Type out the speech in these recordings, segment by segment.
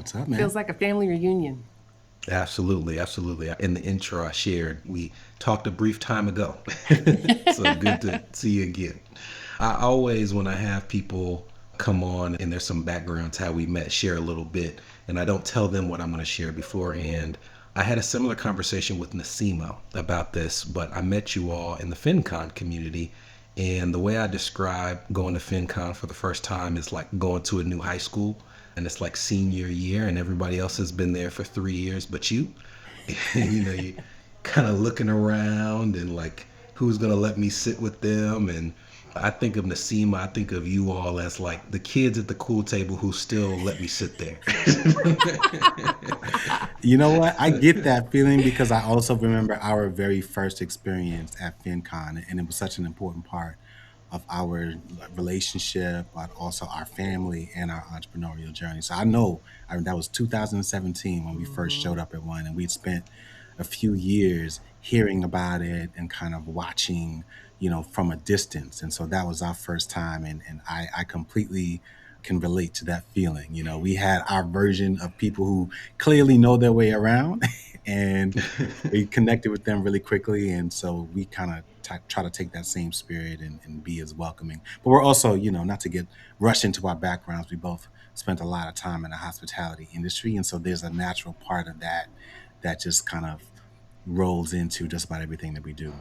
What's up, man? Feels like a family reunion. Absolutely, absolutely. In the intro I shared, we talked a brief time ago. So good to see you again. I always, when I have people come on and there's some background to how we met, share a little bit, and I don't tell them what I'm going to share beforehand. I had a similar conversation with Nasima about this, but I met you all in the FinCon community. And the way I describe going to FinCon for the first time is like going to a new high school, and it's like senior year and everybody else has been there for 3 years but you. You kind of looking around and like, who's gonna let me sit with them? And I think of Nasima, I think of you all as like the kids at the cool table who still let me sit there. You know what? I get that feeling because I also remember our very first experience at FinCon, and it was such an important part of our relationship, but also our family and our entrepreneurial journey. So I mean, that was 2017 when we first Mhm. showed up at one, and we'd spent a few years hearing about it and kind of watching, from a distance. And so that was our first time, and I completely can relate to that feeling. We had our version of people who clearly know their way around, and we connected with them really quickly. And so we kind of try to take that same spirit and be as welcoming. But we're also, not to get rush into our backgrounds, we both spent a lot of time in the hospitality industry. And so there's a natural part of that just kind of rolls into just about everything that we do.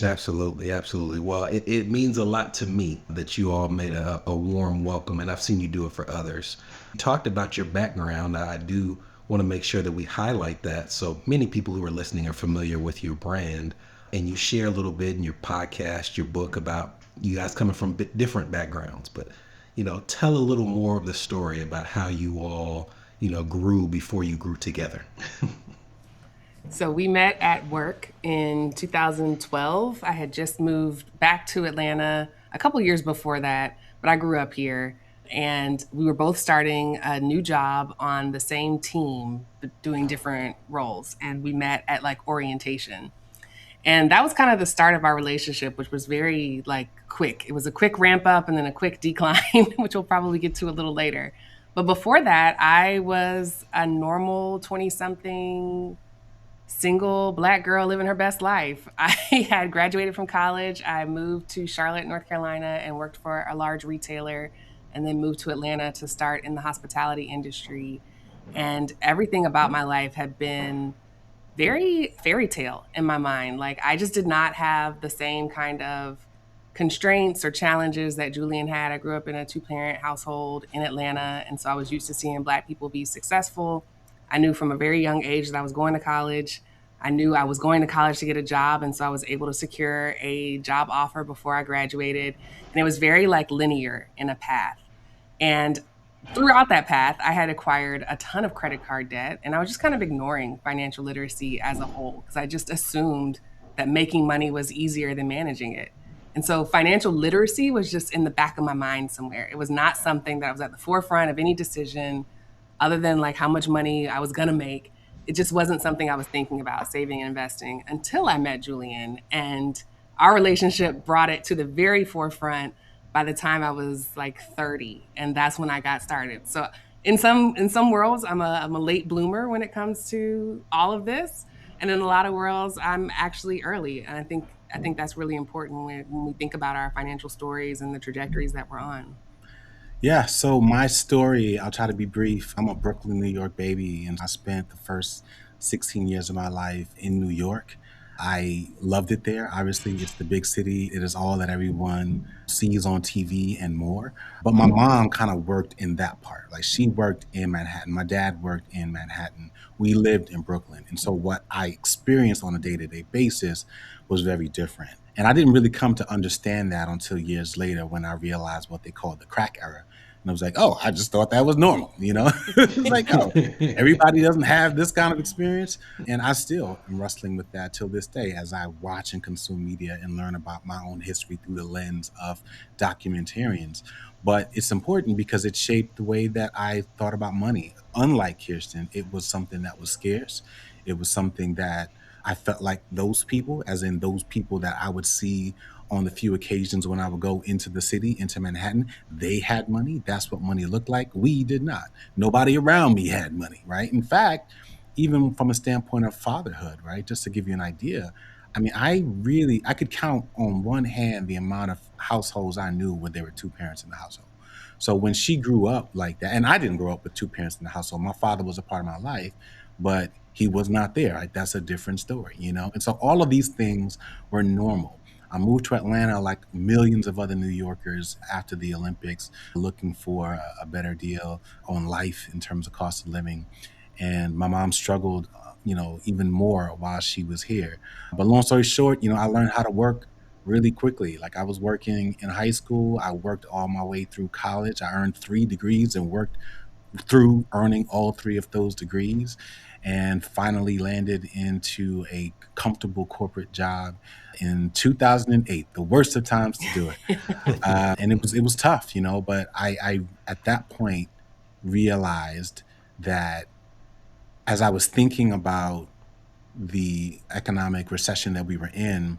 Absolutely, absolutely. Well, it means a lot to me that you all made a warm welcome, and I've seen you do it for others. You talked about your background. I do want to make sure that we highlight that so many people who are listening are familiar with your brand, and you share a little bit in your podcast, your book about you guys coming from different backgrounds. But, tell a little more of the story about how you all, grew before you grew together. So we met at work in 2012. I had just moved back to Atlanta a couple years before that, but I grew up here. And we were both starting a new job on the same team, but doing different roles. And we met at like orientation. And that was kind of the start of our relationship, which was very like quick. It was a quick ramp up and then a quick decline, which we'll probably get to a little later. But before that, I was a normal 20 something single black girl living her best life. I had graduated from college. I moved to Charlotte, North Carolina, and worked for a large retailer, and then moved to Atlanta to start in the hospitality industry. And everything about my life had been very fairy tale in my mind. Like I just did not have the same kind of constraints or challenges that Julian had. I grew up in a two-parent household in Atlanta, and so I was used to seeing black people be successful. I knew from a very young age that I was going to college. I knew I was going to college to get a job, and so I was able to secure a job offer before I graduated. And it was very like linear in a path. And throughout that path, I had acquired a ton of credit card debt, and I was just kind of ignoring financial literacy as a whole because I just assumed that making money was easier than managing it. And so financial literacy was just in the back of my mind somewhere. It was not something that was at the forefront of any decision other than like how much money I was going to make. It just wasn't something I was thinking about saving and investing until I met Julian, and our relationship brought it to the very forefront by the time I was like 30, and that's when I got started. So in some worlds I'm a late bloomer when it comes to all of this, and in a lot of worlds I'm actually early. And I think that's really important when we think about our financial stories and the trajectories that we're on. Yeah, so my story, I'll try to be brief. I'm a Brooklyn, New York baby, and I spent the first 16 years of my life in New York. I loved it there. Obviously, it's the big city. It is all that everyone sees on TV and more. But my mom kind of worked in that part. Like she worked in Manhattan. My dad worked in Manhattan. We lived in Brooklyn. And so what I experienced on a day to day basis was very different. And I didn't really come to understand that until years later when I realized what they called the crack era. And I was like, oh, I just thought that was normal, It's like, oh, everybody doesn't have this kind of experience. And I still am wrestling with that till this day as I watch and consume media and learn about my own history through the lens of documentarians. But it's important because it shaped the way that I thought about money. Unlike Kirsten, it was something that was scarce. It was something that I felt like those people, as in those people that I would see on the few occasions when I would go into the city, into Manhattan, they had money. That's what money looked like. We did not. Nobody around me had money, right? In fact, even from a standpoint of fatherhood, right? Just to give you an idea, I mean, I could count on one hand the amount of households I knew where there were two parents in the household. So when she grew up like that, and I didn't grow up with two parents in the household, my father was a part of my life, but he was not there. Right? That's a different story, you know? And so all of these things were normal. I moved to Atlanta like millions of other New Yorkers after the Olympics, looking for a better deal on life in terms of cost of living. And my mom struggled, even more while she was here. But long story short, I learned how to work really quickly. Like I was working in high school, I worked all my way through college. I earned 3 degrees and worked through earning all three of those degrees, and finally landed into a comfortable corporate job in 2008, the worst of times to do it. And it was tough, but I at that point realized that as I was thinking about the economic recession that we were in,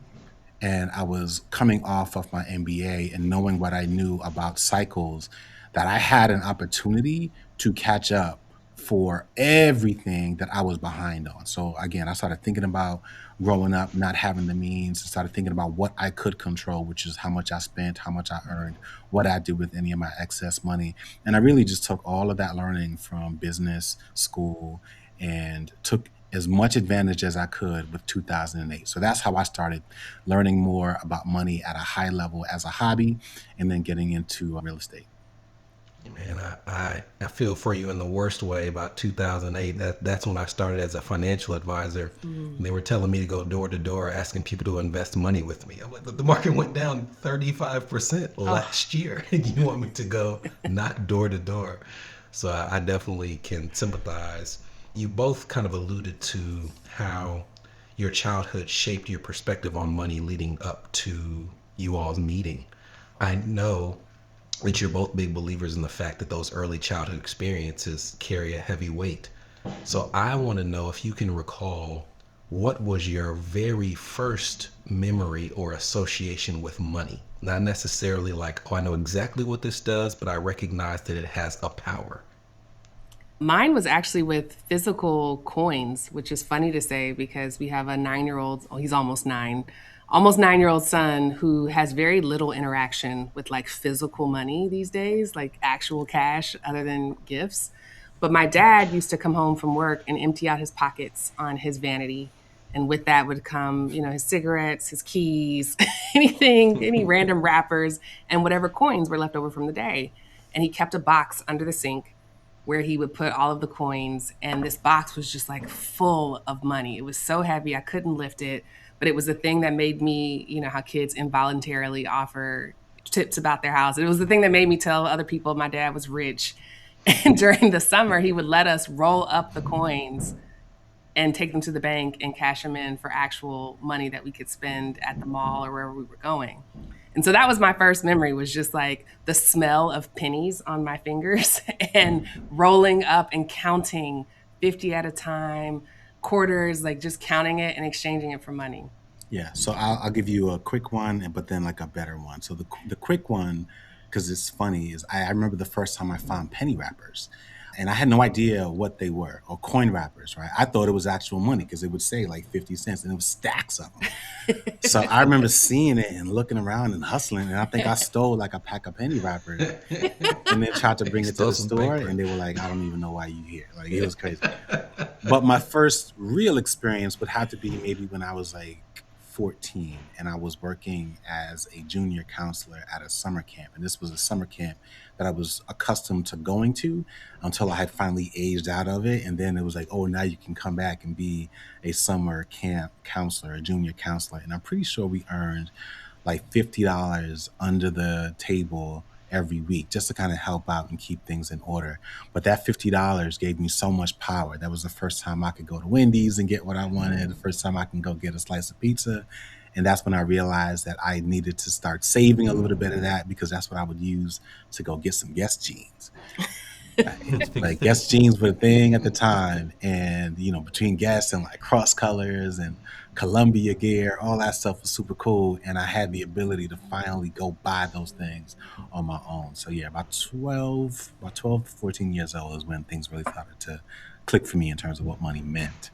and I was coming off of my MBA and knowing what I knew about cycles, that I had an opportunity to catch up for everything that I was behind on. So again, I started thinking about growing up, not having the means, and started thinking about what I could control, which is how much I spent, how much I earned, what I did with any of my excess money. And I really just took all of that learning from business school and took as much advantage as I could with 2008. So that's how I started learning more about money at a high level as a hobby, and then getting into real estate. Man, I feel for you in the worst way about 2008. That's when I started as a financial advisor. And they were telling me to go door to door asking people to invest money with me. I'm like, the market went down 35% last year. And you want me to go knock door to door? So I definitely can sympathize. You both kind of alluded to how your childhood shaped your perspective on money leading up to you all's meeting. I know that you're both big believers in the fact that those early childhood experiences carry a heavy weight. So I want to know if you can recall what was your very first memory or association with money? Not necessarily like, oh, I know exactly what this does, but I recognize that it has a power. Mine was actually with physical coins, which is funny to say because we have a 9 year old, oh, he's almost 9 year old son who has very little interaction with like physical money these days, like actual cash other than gifts. But my dad used to come home from work and empty out his pockets on his vanity. And with that would come, his cigarettes, his keys, anything, any random wrappers, and whatever coins were left over from the day. And he kept a box under the sink where he would put all of the coins. And this box was just like full of money. It was so heavy, I couldn't lift it. But it was the thing that made me, how kids involuntarily offer tips about their house. It was the thing that made me tell other people my dad was rich. And during the summer, he would let us roll up the coins and take them to the bank and cash them in for actual money that we could spend at the mall or wherever we were going. And so that was my first memory, was just like the smell of pennies on my fingers and rolling up and counting 50 at a time, quarters, like just counting it and exchanging it for money. Yeah, so I'll give you a quick one, but then like a better one. So the quick one, because it's funny, is I remember the first time I found penny wrappers, and I had no idea what they were, or coin wrappers, right? I thought it was actual money because it would say like 50 cents, and it was stacks of them. So I remember seeing it and looking around and hustling, and I think I stole like a pack of penny wrappers, and then tried to bring it to Stole the some store, paper. and they were like, "I don't even know why you here." Like it was crazy. But my first real experience would have to be maybe when I was like 14 and I was working as a junior counselor at a summer camp. And this was a summer camp that I was accustomed to going to until I had finally aged out of it. And then it was like, oh, now you can come back and be a summer camp counselor, a junior counselor. And I'm pretty sure we earned like $50 under the table every week just to kind of help out and keep things in order. But that $50 gave me so much power. That was the first time I could go to Wendy's and get what I wanted, the first time I can go get a slice of pizza. And that's when I realized that I needed to start saving a little bit of that, because that's what I would use to go get some Guess jeans. Like Guess jeans were a thing at the time, and between Guess and like Cross Colors and Columbia gear, all that stuff was super cool, and I had the ability to finally go buy those things on my own. So yeah, about 12 to 14 years old is when things really started to click for me in terms of what money meant.